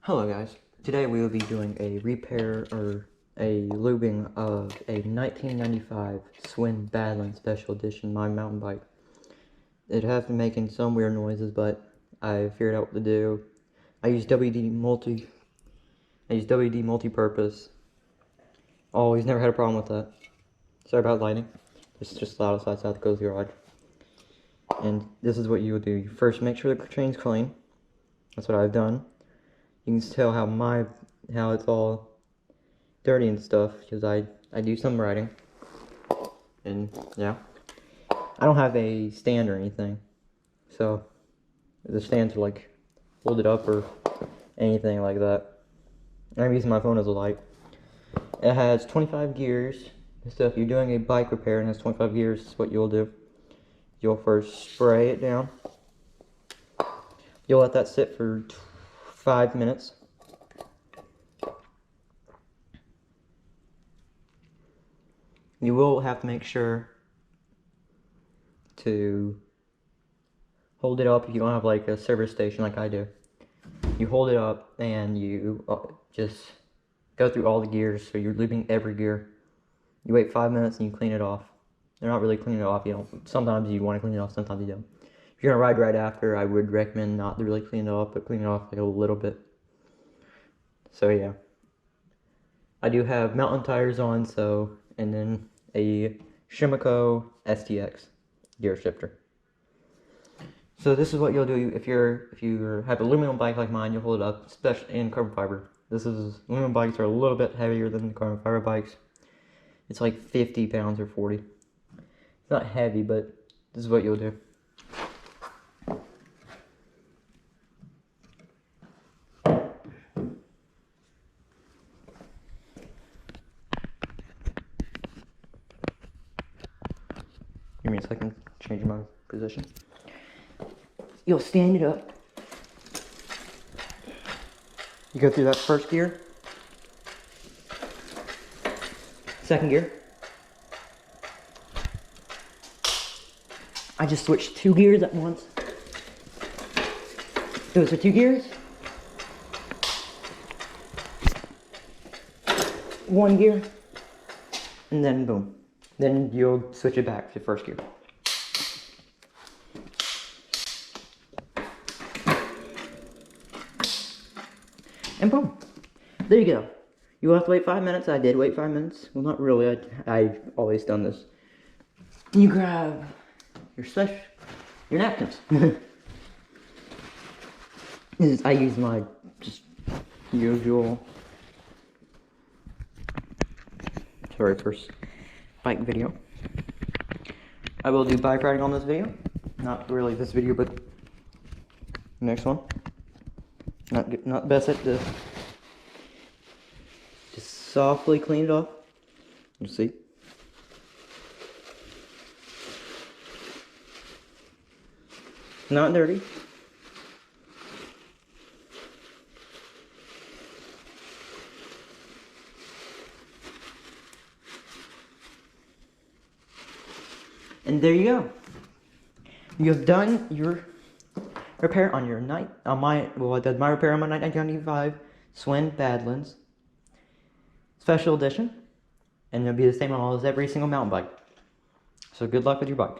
Hello guys, today we will be doing a repair or a lubing of a 1995 Schwinn Badland Special Edition My Mountain Bike. It has been making some weird noises, but I figured out what to do. I use WD multi-purpose. Always never had a problem with that. Sorry about lighting. It's just loud outside, so I have to go to the garage. And this is what you will do. You first make sure the chain's clean. That's what I've done. You can tell how it's all dirty and stuff because I do some riding, and yeah, I don't have a stand or anything, so the stands are like folded up or anything like that. I'm using my phone as a light. It has 25 gears. So if you're doing a bike repair and has 25 gears, this is what you'll do. You'll first spray it down. You'll let that sit for 5 minutes. You will have to make sure to hold it up if you don't have like a service station like I do. You hold it up and you just go through all the gears, so you're lubing every gear. You wait 5 minutes and you clean it off. They're not really cleaning it off. Sometimes you want to clean it off, sometimes you don't. If you're gonna ride right after, I would recommend not to really clean it off, but clean it off like a little bit. So yeah, I do have mountain tires on, and then a Shimano STX gear shifter. So this is what you'll do if you have an aluminum bike like mine. You'll hold it up, especially in carbon fiber. Aluminum bikes are a little bit heavier than the carbon fiber bikes. It's like 50 pounds or 40. It's not heavy, but this is what you'll do. Give me a second, change my position. You'll stand it up. You go through that first gear. Second gear. I just switched 2 gears at once. Those are 2 gears. 1 gear. And then boom. Then you'll switch it back to first gear. And boom. There you go. You will have to wait 5 minutes. I did wait 5 minutes. Well, not really. I've always done this. You grab your napkins. I use my just usual. Sorry, first bike video. I will do bike riding on this video. Not really this video, but next one. Not best at the. Just softly clean it off. You see. Not dirty. And there you go. You have done your repair on your I did my repair on my 1995 Schwinn Badlands Special Edition, and it'll be the same as every single mountain bike. So good luck with your bike.